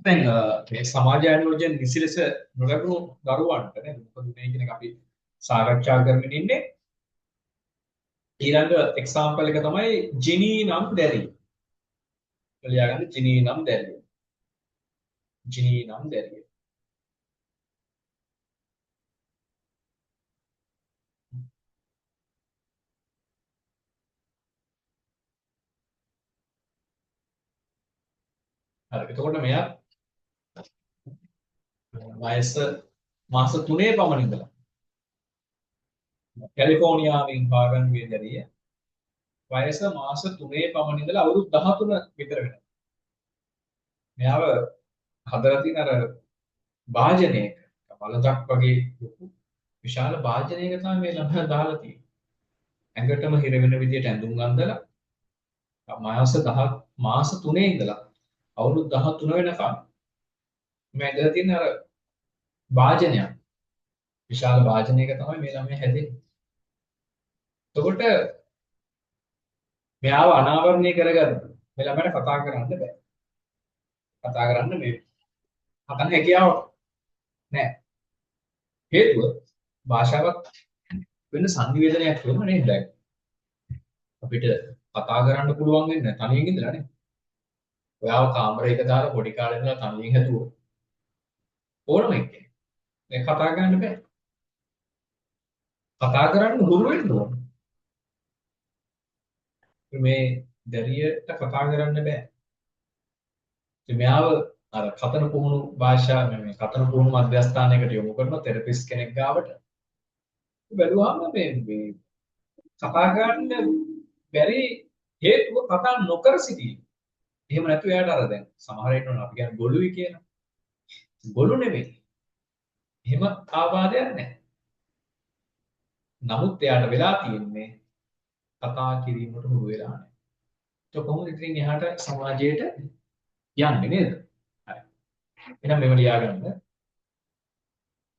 දැන් මේ සමාජ ආයෝජන නිසිලෙස නොලැබුණු දරුවන්ට නේද මොකද මේ කියන එක අපි සාකච්ඡා කරමින් ඉන්නේ ඊළඟ එක්සාම්පල් එක තමයි ජිනී නම් දැරිය. ලියාගන්න ජිනී නම් දැරිය. ජිනී නම් දැරිය. හරි. එතකොට මෙයා වයස මාස 3 පමණ ඉඳලා කැලිෆෝනියාවෙන් හොයාගන්න දැරිය. වයස මාස 3 පමණ ඉඳලා අවුරුදු 13 විතර වෙනවා. මෙයාව හදලා තියෙන අර වාජනයක බලදක් වගේ ලොකු විශාල වාජනයක තමයි මේ ළමයා දාලා තියෙන්නේ. ඇඟටම හිර වෙන විදියට ඇඳුම් අඳලා මාස 3 ඉඳලා අවුරුදු 13 වෙනකම් මේ ඇඳලා තියෙන අර වාජනයක් විශාල වාජනයක තමයි මේ ළමයා හැදෙන්නේ. එතකොට මෙයාව අනාවරණය කරගන්න මේ ළමයාට කතා කරන්න බෑ. කතා කරන්න මේ හතන හැකියාව නෑ. හේතුව භාෂාවක් වෙන සංනිවේදනයක් වෙන නේද? අපිට කතා කරන්න පුළුවන් වෙන්නේ තනියෙන් ඉඳලා නේ. ඔයාව කාමරයක දාලා පොඩි කාලේ ඉඳලා තනියෙන් හැදුවොත් ඕනම එක්කෙනෙක් මේ කතා කරන්න බෑ. කතා කරන්න හුරු වෙන්න ඕන. මේ දැරියට කතා කරන්න බෑ. ඉතින් මෙයාව අර කතන පුහුණු භාෂා මේ කතන පුහුණු මධ්‍යස්ථානයකට යොමු කරන තෙරපිස්ට් කෙනෙක් ගාවට බැලුවාම මේ කතා කරන්න බැරි හේතුව කතා නොකර සිටීම. එහෙම නැතු එයාට අර දැන් සමහර ඉන්නවනේ අපි කියන්නේ ගොළුයි කියන. ගොළු නෙමෙයි. එහෙම ආබාධයක් නැහැ. නමුත් එයාට වෙලා තියෙන්නේ කතා කිරීමට හුරු වෙලා නැහැ. ඒක කොහොමද ඉතින් එහාට සමාජයට යන්නේ නේද? හරි. එහෙනම් මෙව ලියාගන්න.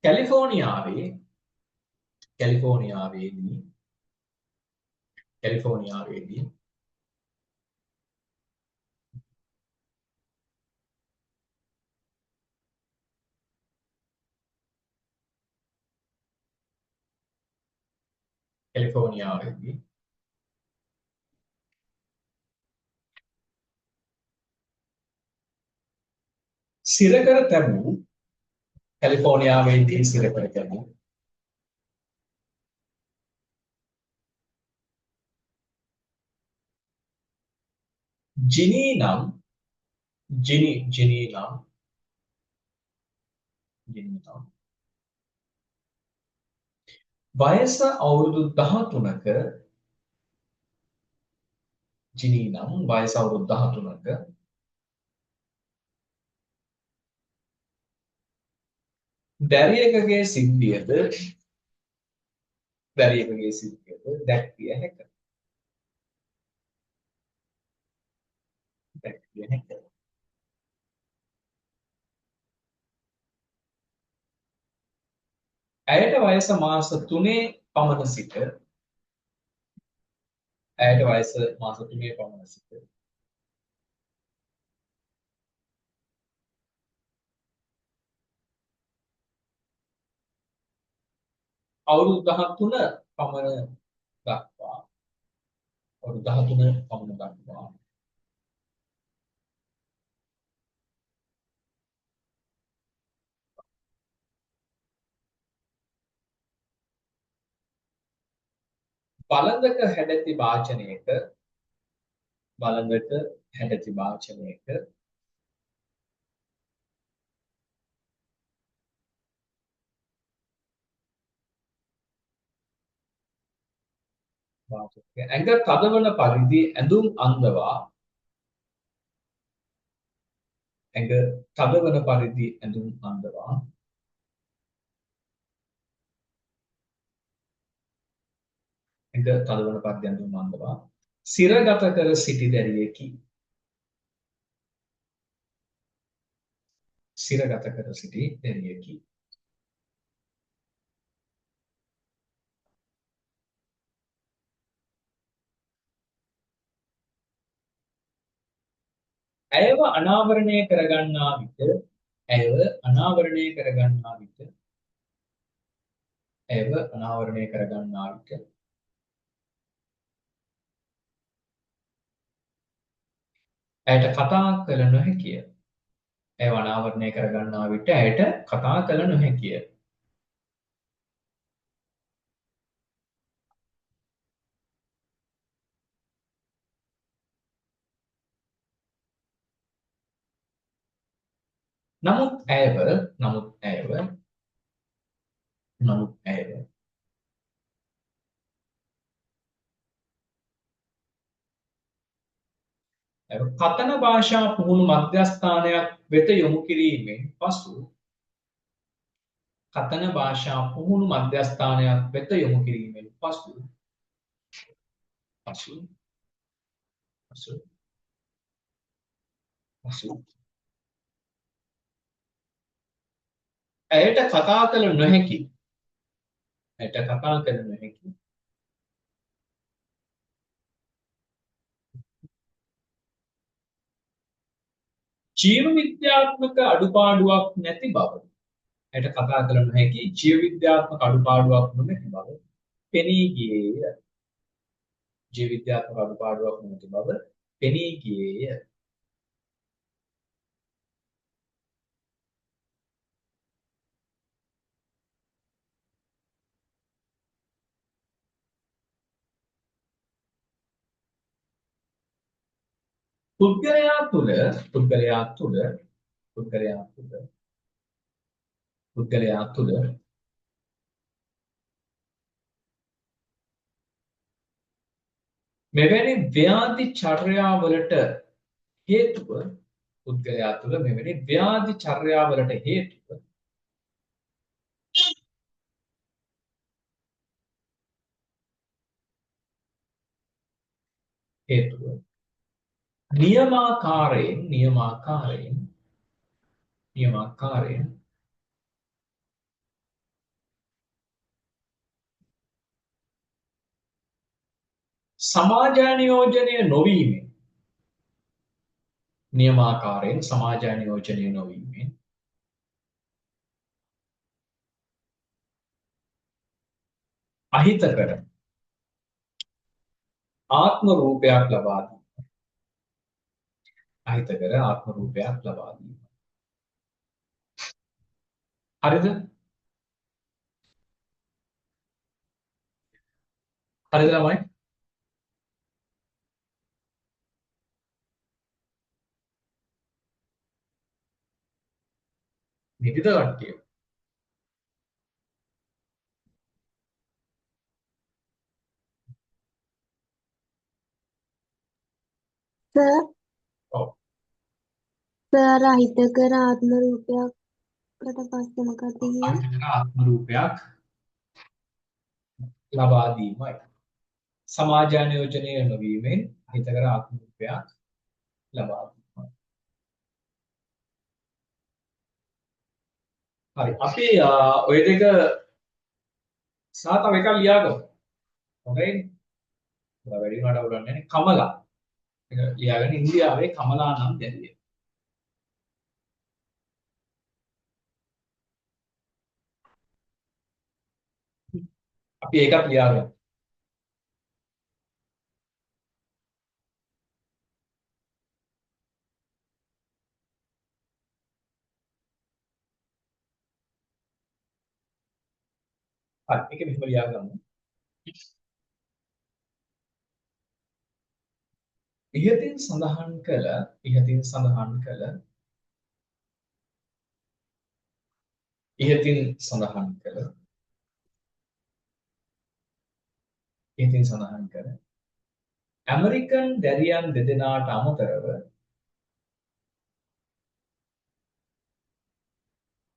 කැලිෆෝනියාවේ කැලිෆෝනියාවේදී කැලිෆෝනියාවේදී කැලිෆෝනියාවේදී සිරකර තැබූ කැලිෆෝනියාවේදී සිරකර තැබූ ජිනී නම් ජිනී නම් වයස අවුරුදු 13ක ජිනී නම් වයස අවුරුදු 13ක දැරියකගේ සිද්ධියද දැක්විය හැක. දැක්විය හැක. ඇයට වයස මාස 3 පමණ සිට අවුරුදු 13 පමණ දක්වා අවුරුදු 13 පමණ දක්වා බලඳක හැඩැති වාචනයක ඇඟ තදවන පරිදි ඇඳුම් අඳවා ඇඟ තදවන පරිදි ඇඳුම් අඳවා ඇඟ තදවන පරිදි ඇඳුම් අඳවා සිරගත කර සිටි දැරියකි. සිරගත කර සිටි දැරියකි. ඇයව අනාවරණය කරගන්නා විට ඇයව අනාවරණය කරගන්නා විට ඇයව අනාවරණය කරගන්නා විට ඇයට කතා කළ නොහැකිය. ඇයව අනාවරණය කරගන්නා විට ඇයට කතා කළ නොහැකිය. නමුත් ඇයව නමුත් ඇයව නමුත් ඇයව කතන භාෂා පුහුණු මධ්‍යස්ථානයක් වෙත යොමු කිරීමෙන් පසු කතන භාෂා පුහුණු මධ්‍යස්ථානයක් වෙත යොමු කිරීමෙන් පසු පසු පසු පසු ඇයට කතා කළ නොහැකි ඇයට කතා කළ නොහැකි ජීව විද්‍යාත්මක අඩුපාඩුවක් නැති බව ඇයට කතා කළ නොහැකි ජීව විද්‍යාත්මක අඩුපාඩුවක් නොමැති බව පෙනී ගියේය. ජීව විද්‍යාත්මක අඩුපාඩුවක් නොමැති බව පෙනී ගියේය. පුද්ගලයා තුළ පුද්ගලයා තුළ පුද්ගලයා තුළ පුද්ගලයා තුළ මෙවැනි ව්‍යාධි චර්යාවලට හේතුව පුද්ගලයා තුළ මෙවැනි ව්‍යාධි චර්යාවලට හේතුව හේතුව නියමාකාරයෙන් සමාජානියෝජනය නොවීමෙන් නියමාකාරයෙන් සමාජානියෝජනය නොවීමෙන් අහිතකර ආත්ම රූපයක් ලබා දීම අහිතකර ආත්ම රූපයක් ලබා දීම. හරිද? හරිද ළමයි? නිදිද කට්ටිය? සර් ඔව්. සර් අහිතකර ආත්ම රූපයකට පස්සේ මොකක්ද කියන්නේ? අහිතකර ආත්ම රූපයක් ලබා දීමයි. සමාජානියෝජනය නොවීමෙන් අහිතකර ආත්ම රූපයක් ලබා දීමයි. හරි. අපි ඔය දෙක සාතව එකක් ලියාගමු. හොඳයි. වැඩි වුණාට උරන්නේ නැහැ. කමලා. ඒක ලියාගෙන ඉන්දියාවේ කමලා නම් දැරිය. අපි ඒකත් ලියාගමු. හරි. ඒක මෙහෙම ලියාගමු. ඉහතින් සඳහන් කළ ඉහතින් සඳහන් කළ ඉහතින් සඳහන් කළ ඉහතින් සඳහන් කළ ඇමරිකන් දැරියන් දෙදෙනාට අමතරව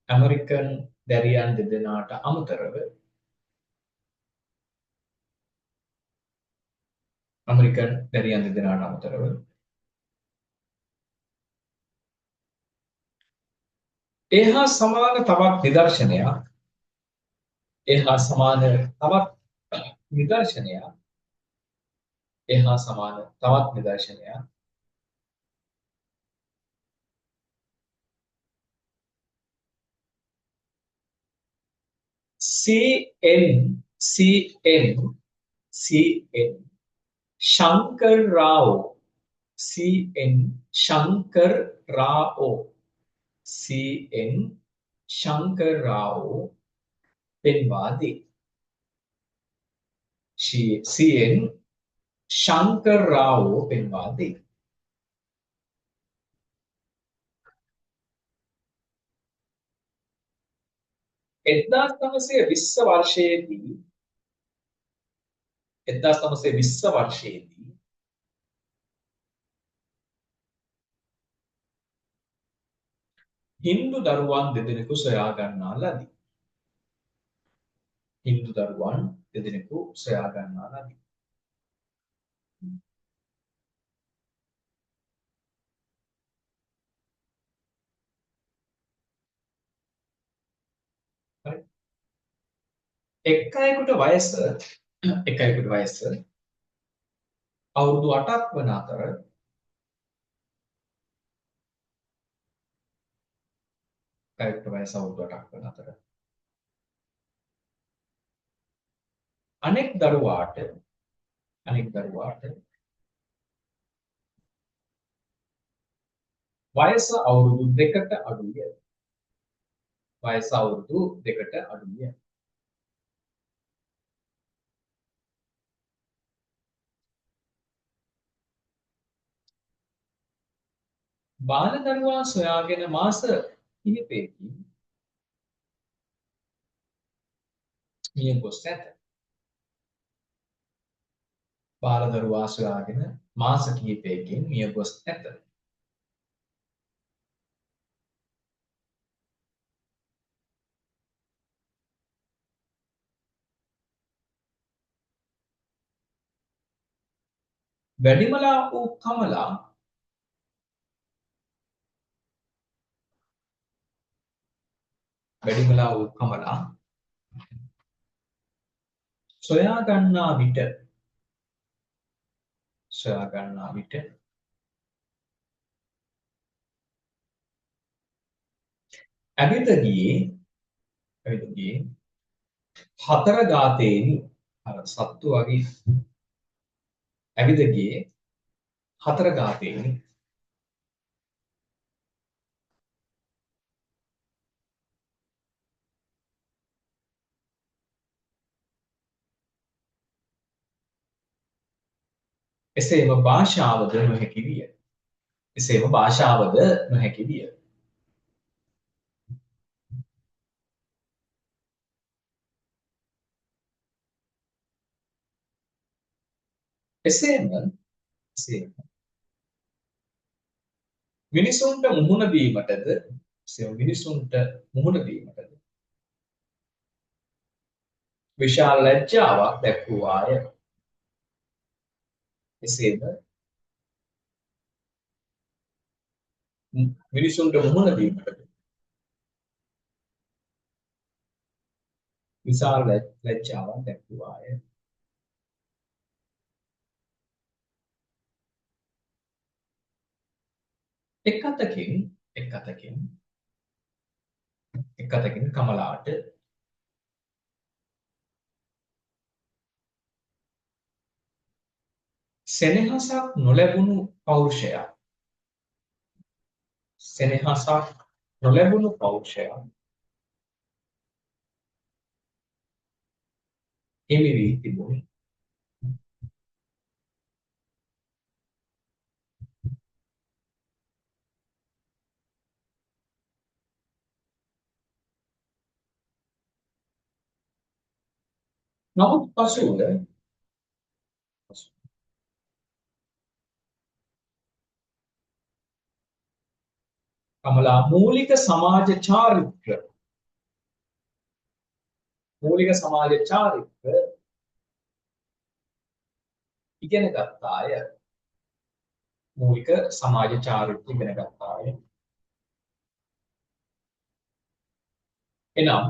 ඇමරිකන් දැරියන් දෙදෙනාට අමතරව ඇමරිකන් දැරියන් දෙදෙනාට අමතරව එහා සමාන තවත් නිදර්ශනයක් එහා සමාන තවත් නිදර්ශනයක් එහා සමාන තවත් නිදර්ශනයක් CN Shankar Rao CN Shankar Rao CN Shankar Rao Penwadi CN Shankar Rao Penwadi 1920 වර්ෂයේදී 1920 වර්ෂයේදී Hindu දරුවන් දෙදෙනෙකු සොයා ගන්නා ලදී. හින්දු දරුවන් දෙදෙනෙකු සොයා ගන්නා ලදී. හරි. එක් අයෙකුට වයස අවුරුදු 8ක් වන අතර අයෙකුට වයස අවුරුදු 8ක් වන අතර අනෙක් දරුවාට වයස අවුරුදු 2කට අඩුය. වයස අවුරුදු 2කට අඩුය. බාල දරුවා සොයාගෙන මාස කිහිපයකින් මිය ගොස් ඇත. බාල දරුවා සොයාගෙන මාස කිහිපයකින් මිය ගොස් ඇත. වැඩිමලා වූ කමලා සොයා ගන්නා විට ඇවිද ගියේ හතර ගාතේනි අර සත්තු වගේ ඇවිද ගියේ හතර ගාතේනි එසේම භාෂාවද නොහැකි විය. එසේම මිනිසුන්ට මුහුණ දීමටද විශාල ලැජ්ජාවක් දැක්වුවාය. එසේම මිනිසුන්ට මුහුණ දීමටද විශාල ලැජ්ජාවක් දැක්වුවාය. එක් අතකින් කමලාට සෙනෙහසක් නොලැබුණු පෞරුෂයක් හිමි වී තිබුණි. නමුත් පසුව කමලා මූලික සමාජ චාරිත්‍ර ඉගෙන ගත්තාය. එනම්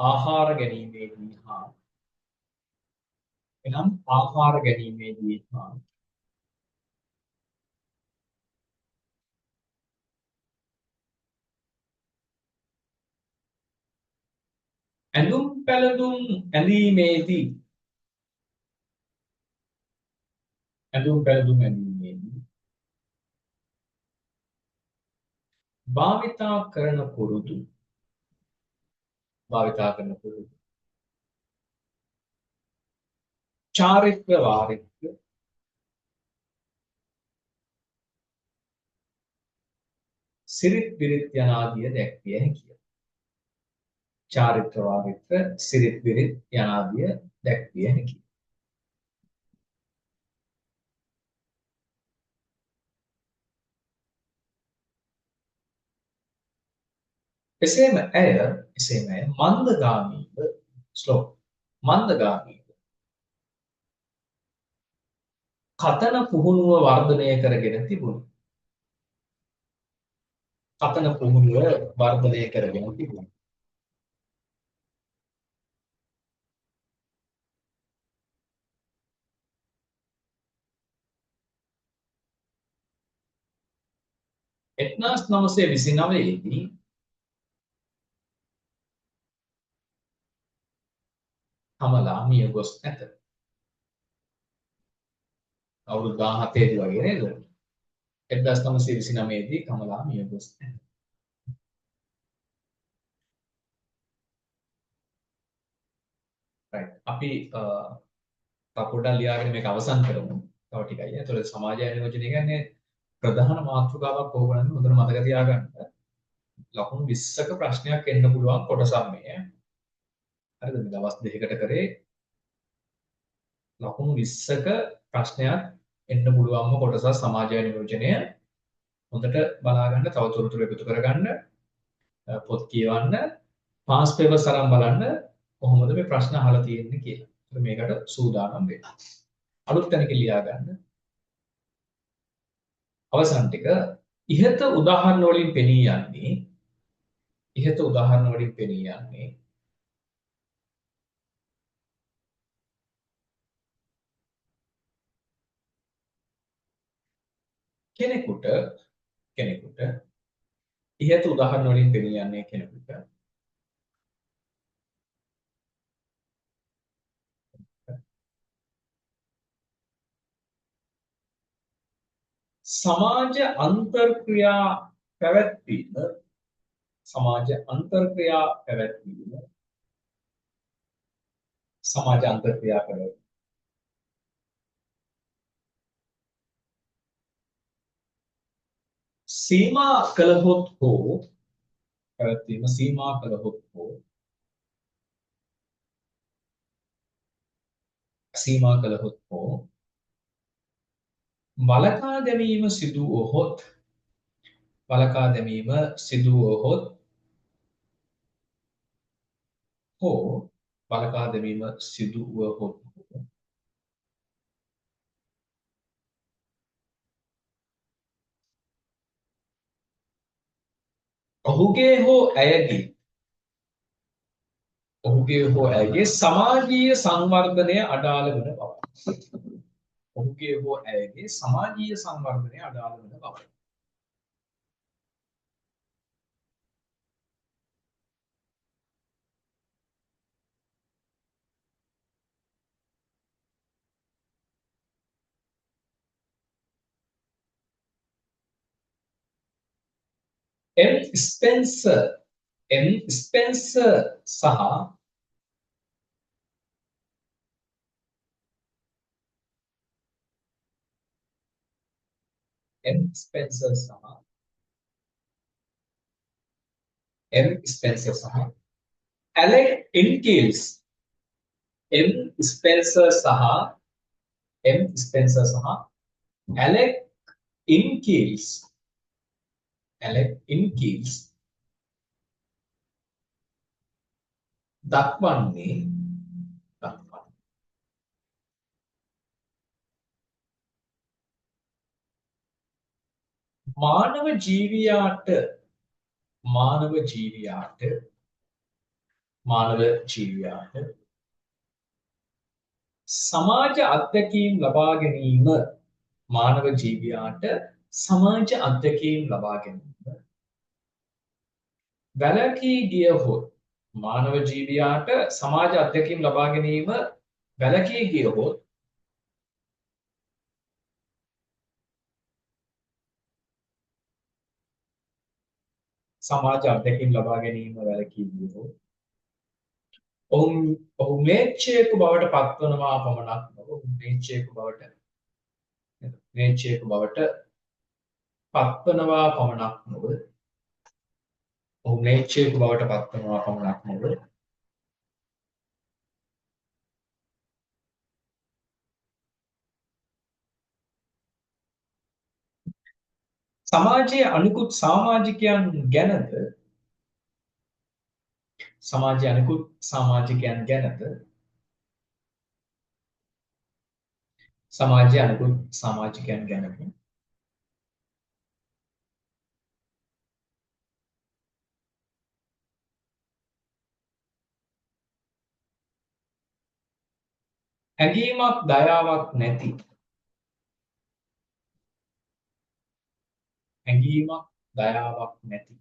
ආහාර ගැනීමේදී හා එනම් ආහාර ගැනීමේදී ඇඳුම් පැළඳුම් ඇඳීමේදී ඇඳුම් පැළඳුම් ඇඳීමේදී භාවිතා කරන පුරුදු චාරිත්‍ර වාරිත්‍ර සිරිත් විරිත් යන ආදිය දැක්විය හැකිය. චාරිත්‍ර වාරිත්‍ර සිරිත් විරිත් යන ආදිය දැක්විය හැකිය. එසේම ඇය මන්දගාමීව ශ්ලෝක මන්දගාමීව කතන පුහුණුව වර්ධනය කරගෙන තිබුණි. කතන පුහුණුව වර්ධනය කරගෙන තිබුණි. එක්නාස් 929 දී කමලා මිය ගොස් ඇත. අවුරුදු 17 දී වගේ නේද? 1929 දී කමලා මිය ගොස් ඇත. right. අපි තව පොඩ්ඩක් ලියාගෙන මේක අවසන් කරමු. තව ටිකයි. ඒතකොට සමාජ ආයෝජනය කියන්නේ ප්‍රධාන මාතෘකාවක් කොහොමද හොඳට මතක තියාගන්න. ලකුණු 20ක ප්‍රශ්නයක් එන්න පුළුවන් කොටසක් මේ. හරිද? මේ දවස් දෙකකට කරේ ලකුණු 20ක ප්‍රශ්නයක් එන්න පුළුවන්ම කොටසක් සමාජ නියෝජනය. හොඳට බලා ගන්න, තව තොරතුරු එකතු කරගන්න, පොත් කියවන්න, පාස් පේපර්ස් අරන් බලන්න කොහොමද මේ ප්‍රශ්න අහලා තියෙන්නේ කියලා. මේකට සූදානම් වෙන්න. අලුත් තැනක ලියා ගන්න. අවසන් ටික ඉහත උදාහරණ වලින් පෙනී යන්නේ කෙනෙකුට ඉහත උදාහරණ වලින් පෙනී යන්නේ කෙනෙකුට සමාජ අන්තර්ක්‍රියා පැවැත්වීම සීමා කළහොත් හෝ වළකා දැමීම සිදු වුවහොත් ඔහුගේ හෝ ඇයගේ සමාජීය සංවර්ධනය අඩාල වන බවයි. M. Spencer සහ Alec Ingalls Alec Ingalls දක්වන්නේ මානව ජීවියාට සමාජ අත්දැකීම් ලබා ගැනීම මානව ජීවියාට සමාජ අත්දැකීම් ලබා ගැනීම වැළකී ගියහොත් මානව ජීවියාට සමාජ අත්දැකීම් ලබා ගැනීම වැළකී ගියහොත් සමාජ අත්දැකීම් ලබා ගැනීම වැළකී ගියහොත් ඔහු මේච්ඡේකු බවට පත්වනවා පමණක් නොව මේච්ඡේකු බවට පත්වනවා පමණක් නොව ඔහු මේච්ඡේකු බවට පත්වනවා පමණක් නොව සමාජයේ අනිකුත් සමාජිකයන් ගැනද සමාජයේ අනිකුත් සමාජිකයන් ගැනද සමාජයේ අනිකුත් සමාජිකයන් ගැනද හැඟීමක් දයාවක් නැති හැඟීමක් දයාවක් නැති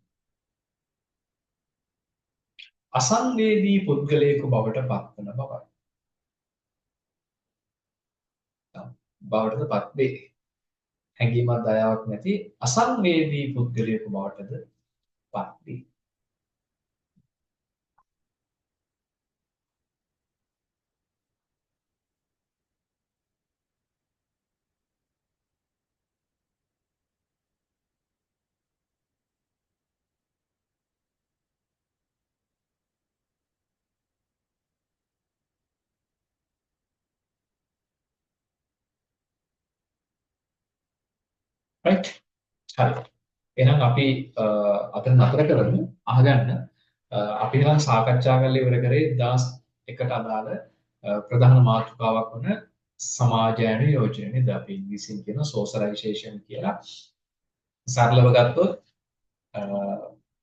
අසංවේදී පුද්ගලයෙකු බවට පත්වන බවයි. බවටද පත්වේ. හැඟීමක් දයාවක් නැති අසංවේදී පුද්ගලයෙකු බවටද පත්වේ. right හරි එහෙනම් අපි අතන නතර කරමු අහගන්න අපි නම් සාකච්ඡා කරලා ඉවර කරේ 2001ට අදාළ ප්‍රධාන මාතෘකාවක් වන සමාජයන යෝජනය නේද අපි ඉංග්‍රීසියෙන් කියන සෝෂලයිසේෂන් කියලා සරලව ගත්තොත්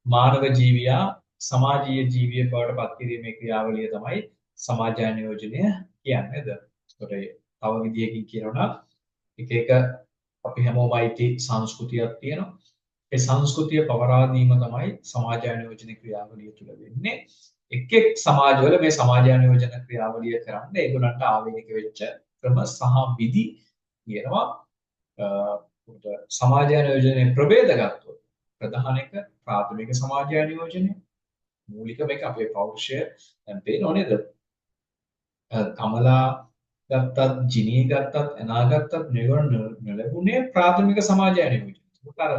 මානව ජීවියා සමාජීය ජීවිය බවට පත් කිරීමේ ක්‍රියාවලිය තමයි සමාජයන යෝජනය කියන්නේ නේද ඒකට තව විදියකින් කියනවා නම් එක එක අපි හැමෝම අයිති සංස්කෘතියක් තියෙනවා. ඒ සංස්කෘතිය පවරා දීම තමයි සමාජායන යෝජන ක්‍රියාවලිය තුළ වෙන්නේ. එක් එක් සමාජවල මේ සමාජායන යෝජන ක්‍රියාවලිය කරන්න ඒගොල්ලන්ට ආවේනික වෙච්ච ක්‍රම සහ විධි තියෙනවා. සමාජායන යෝජනයේ ප්‍රභේද ගත්තොත් ප්‍රධාන එක ප්‍රාථමික සමාජායන යෝජනය. මූලික මේක අපේ පෞරුෂය දැන් පේනව නේද? කමලා ගත්තත් ජිනී ගත්තත් එනා ගත්තත් මේගොල්ලෝ නොලැබුණේ ප්‍රාථමික සමාජයන යෝජන. ඒකට අර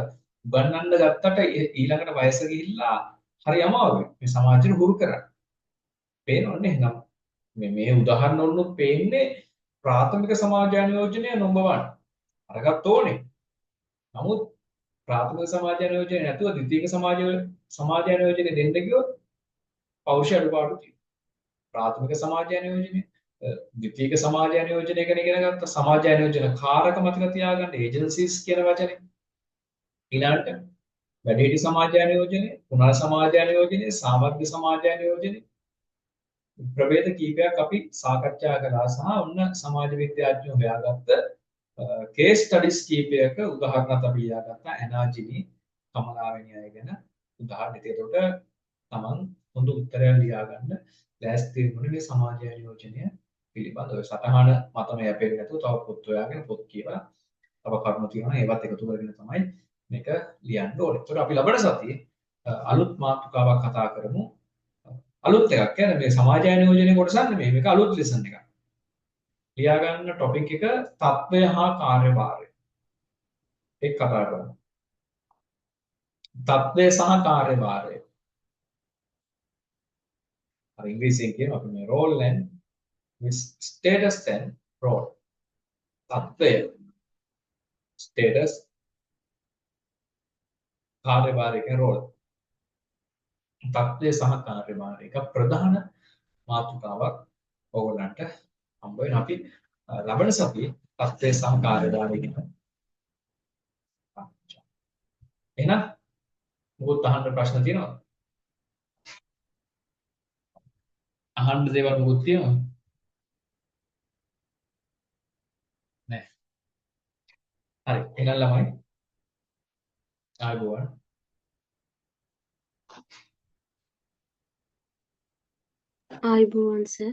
උගන්වන්න ගත්තට ඊළඟට වයස ගිහිල්ලා හරි අමාරුයි. මේ සමාජෙට හුරු කරන්න. පේනවනේ නම් මේ උදාහරණ වලුත් පේන්නේ ප්‍රාථමික සමාජයන යෝජනය නම්බර් 1. අරගත්ත ඕනේ. නමුත් ප්‍රාථමික සමාජයන යෝජනය නැතුව ද්විතීයික සමාජයන යෝජනය දෙන්න ගියොත් පෞරුෂ අඩුපාඩු තියෙනවා. ප්‍රාථමික සමාජයන යෝජනය ද්විතීයික සමාජයන යෝජනය ගැන ඉගෙන ගත්ත සමාජයන යෝජන කාරක මතක තියාගන්න ඒජන්සිස් කියන වචනේ ඊළඟට වැඩිහිටි සමාජයන යෝජනය පුනර් සමාජයන යෝජනය සාමග්ග සමාජයන යෝජනය ප්‍රභේද කීපයක් අපි සාකච්ඡා කළා සහ ඔන්න සමාජ විද්‍යාඥයෝ හොයාගත්ත කේස් ස්ටඩිස් කීපයක උදාහරණයක් අපි ලියාගත්තා ඇනාජිනි කමලාවැනි අය ගැන උදාහරණයක්. ඒකට තමන් හොඳ උත්තරයක් ලියාගන්න ලෑස්ති වෙනුනේ මේ සමාජයන යෝජනය පිළිබඳව සටහන මතම යැපෙන්නේ නැතුව තව පොත් හොයාගෙන පොත් කියවලා තව කරුණු තියෙනවා ඒවත් එකතු කරගෙන තමයි මේක ලියන්න ඕනේ. ඒකට අපි ලබන සතියේ අලුත් මාතෘකාවක් කතා කරමු. අලුත් එකක් කියන්නේ මේ සමාජයන යෝජනයේ කොටසක් නෙමෙයි මේක අලුත් ලෙසන් එකක්. ලියා ගන්න ටොපික් එක තත්ත්වය හා කාර්යභාරය. ඒක කතා කරමු. තත්ත්වය සහ කාර්යභාරය. අර ඉංග්‍රීසියෙන් කියනවා අපි මේ role and status and role. තත්ත්වය status කාර්යභාරය කියන role. තත්ත්වය සහ කාර්යභාරය එක ප්‍රධාන මාතෘකාවක් ඕගොල්ලන්ට හම්බ වෙන අපි ලබන සතියේ තත්ත්වය සහ කාර්යභාරය ගැන එහෙනම් මොකද අහන්න ප්‍රශ්න තියෙනවද? අහන්න දේවල් මොකද තියෙනවද? හරි. එහෙනම් ළමයි ආයුබෝවන්. ආයුබෝවන් සර්.